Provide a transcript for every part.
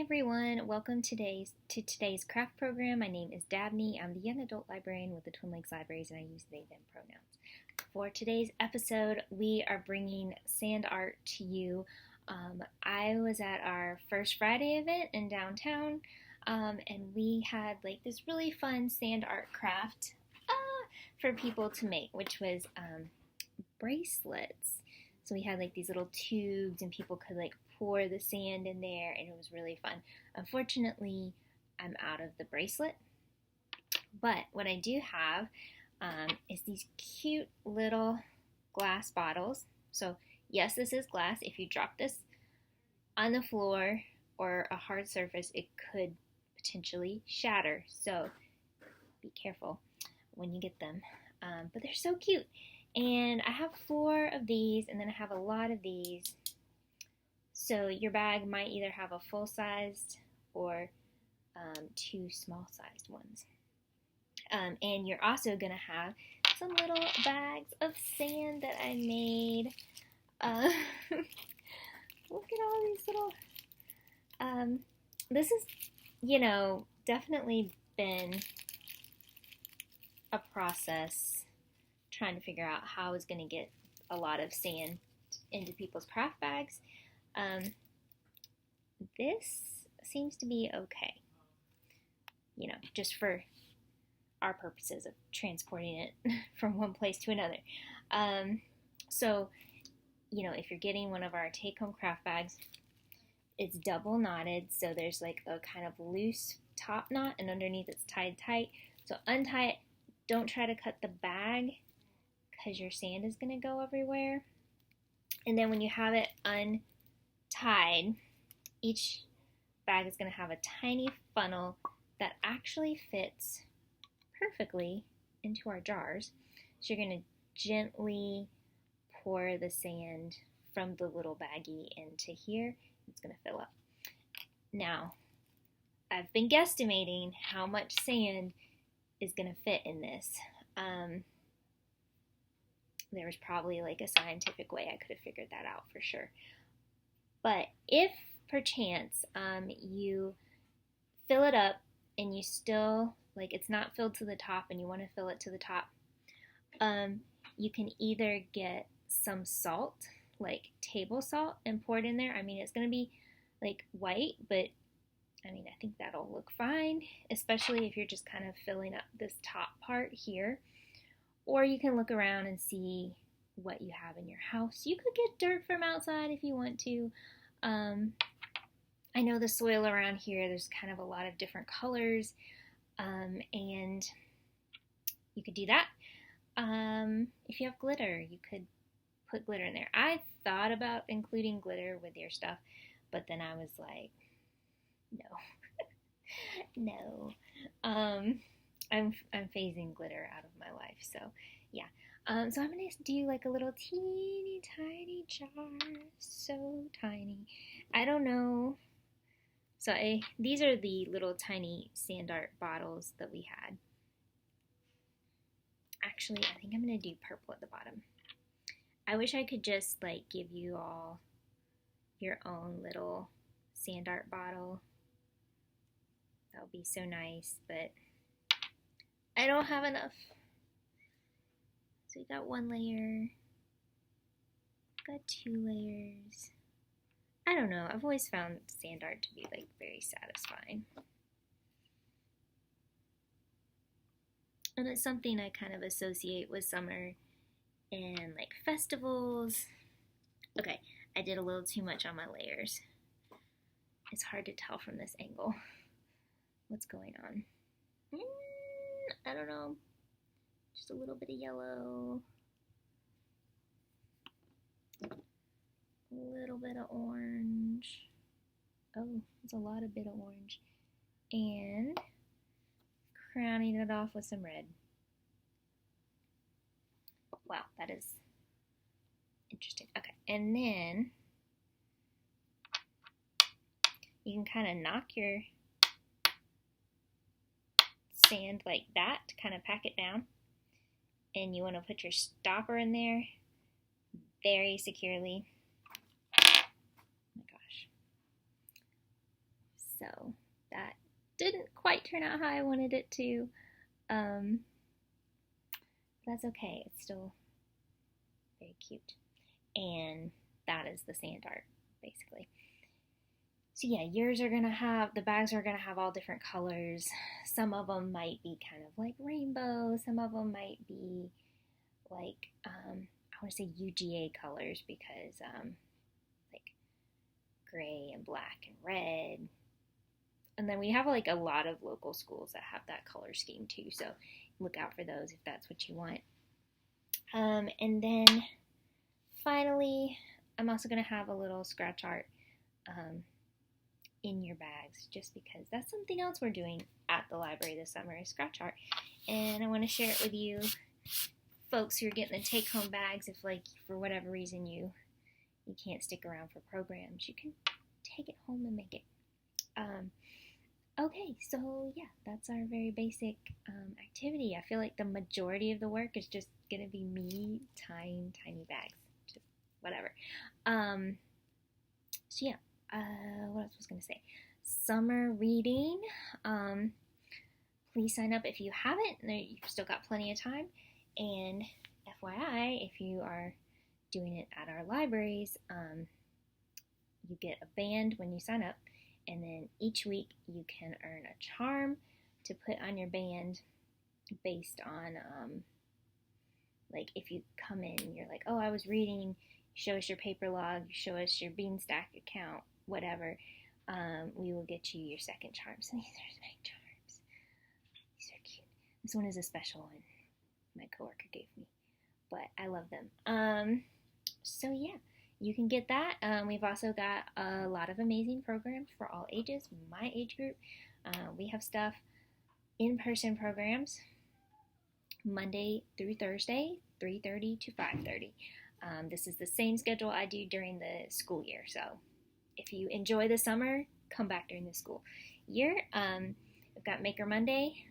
everyone, welcome to today's craft program. My name is Dabney. I'm the young adult librarian with the Twin Lakes Libraries, and I use they them pronouns. For today's episode, we are bringing sand art to you. I was at our First Friday event in downtown, and we had like this really fun sand art craft for people to make, which was bracelets. So we had like these little tubes and people could like pour the sand in there, and it was really fun. Unfortunately, I'm out of the bracelet, but what I do have is these cute little glass bottles. So yes, this is glass. If you drop this on the floor or a hard surface, it could potentially shatter. So be careful when you get them. But they're so cute. And I have 4 of these, and then I have a lot of these. So your bag might either have a full-sized or 2 small-sized ones. And you're also going to have some little bags of sand that I made. Look at all these little... this is, definitely been a process trying to figure out how I was going to get a lot of sand into people's craft bags. This seems to be okay, just for our purposes of transporting it from one place to another. So, if you're getting one of our take-home craft bags, it's double knotted, so there's like a kind of loose top knot, and underneath it's tied tight. So untie it. Don't try to cut the bag, because your sand is going to go everywhere. And then when you have it untied, each bag is going to have a tiny funnel that actually fits perfectly into our jars. So you're going to gently pour the sand from the little baggie into here. It's going to fill up. Now, I've been guesstimating how much sand is going to fit in this. There was probably like a scientific way I could have figured that out for sure. But if perchance you fill it up and you still, like it's not filled to the top and you want to fill it to the top, you can either get some salt, like table salt, and pour it in there. I mean, it's going to be like white, but I think that'll look fine, especially if you're just kind of filling up this top part here. Or you can look around and see what you have in your house. You could get dirt from outside if you want to. I know the soil around here, there's kind of a lot of different colors, and you could do that. If you have glitter, you could put glitter in there. I thought about including glitter with your stuff, but then I was like, no. I'm phasing glitter out of my life, so yeah. So I'm going to do like a little teeny tiny jar, so tiny. I don't know. So these are the little tiny sand art bottles that we had. Actually, I think I'm going to do purple at the bottom. I wish I could just like give you all your own little sand art bottle. That would be so nice, but I don't have enough. So we got 1 layer, got 2 layers. I don't know, I've always found sand art to be like very satisfying. And it's something I kind of associate with summer and like festivals. Okay, I did a little too much on my layers. It's hard to tell from this angle what's going on. I don't know, just a little bit of yellow, a little bit of orange. Oh, there's a lot of bit of orange. And crowning it off with some red. Wow, that is interesting. Okay, and then you can kind of knock your sand like that to kind of pack it down, and you want to put your stopper in there very securely. Oh my gosh, So that didn't quite turn out how I wanted it to. That's okay. It's still very cute. And that is the sand art, basically. So yeah, the bags are gonna have all different colors. Some of them might be kind of like rainbow. Some of them might be like, I want to say UGA colors because like gray and black and red. And then we have like a lot of local schools that have that color scheme too. So look out for those if that's what you want. And then finally, I'm also going to have a little scratch art in your bags just because that's something else we're doing at the library this summer is scratch art. And I want to share it with you folks who are getting the take-home bags. If like for whatever reason you can't stick around for programs, you can take it home and make it. Okay, so yeah, that's our very basic activity. I feel like the majority of the work is just gonna be me tying tiny bags, just whatever. So yeah, what else was I gonna say? Summer reading. Please sign up if you haven't. You've still got plenty of time. And FYI, if you are doing it at our libraries, you get a band when you sign up. And then each week you can earn a charm to put on your band based on, like if you come in and you're like, oh, I was reading, you show us your paper log, you show us your Beanstack account, whatever, we will get you your second charm. So these are my charms. These are cute. This one is a special one my coworker gave me, but I love them. So yeah. You can get that. We've also got a lot of amazing programs for all ages, my age group. We have stuff, in-person programs, Monday through Thursday, 3:30 to 5:30. This is the same schedule I do during the school year. So if you enjoy the summer, come back during the school year. We've got Maker Monday,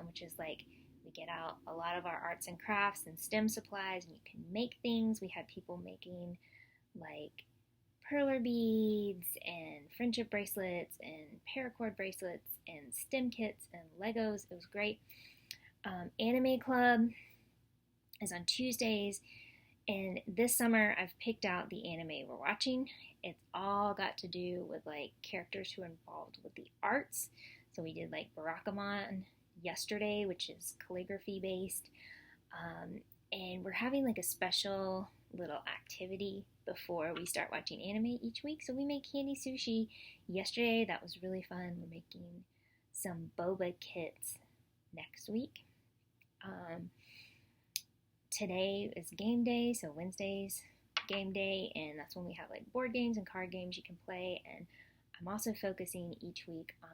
which is like we get out a lot of our arts and crafts and STEM supplies, and you can make things. We had people making like perler beads and friendship bracelets and paracord bracelets and STEM kits and Legos. It was great. Anime Club is on Tuesdays, and this summer I've picked out the anime we're watching. It's all got to do with like characters who are involved with the arts. So we did like Barakamon yesterday, which is calligraphy based, and we're having like a special little activity before we start watching anime each week. So we made candy sushi yesterday. That was really fun. We're making some boba kits next week. Today is game day, so Wednesday's game day, and that's when we have like board games and card games you can play. And I'm also focusing each week on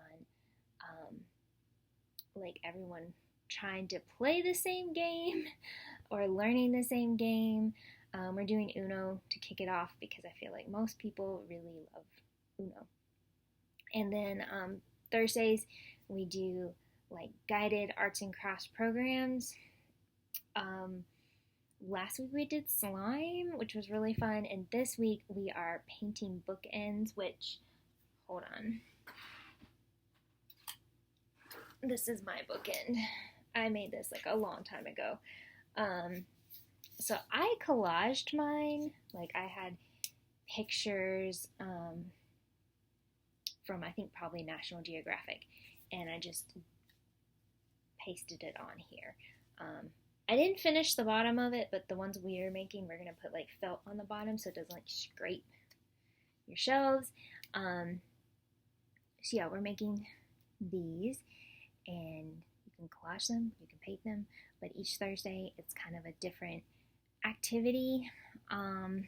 like everyone trying to play the same game or learning the same game. We're doing Uno to kick it off because I feel like most people really love Uno. And then Thursdays we do like guided arts and crafts programs. Last week we did slime, which was really fun, and this week we are painting bookends, which, hold on. This is my bookend. I made this like a long time ago. So I collaged mine. Like I had pictures from I think probably National Geographic, and I just pasted it on here. I didn't finish the bottom of it, but the ones we are making, we're gonna put like felt on the bottom so it doesn't like scrape your shelves. So yeah, we're making these, and you can collage them, you can paint them, but each Thursday it's kind of a different activity. Yeah,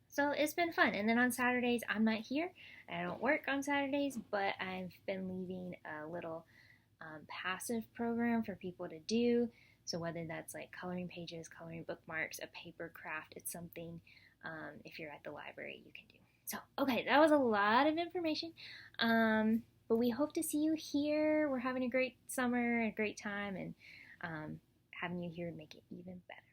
so it's been fun. And then on Saturdays I'm not here. I don't work on Saturdays, but I've been leaving a little passive program for people to do. So whether that's like coloring pages, coloring bookmarks, a paper craft, it's something if you're at the library you can do. So okay, that was a lot of information, but we hope to see you here. We're having a great summer, a great time, and having you here would make it even better.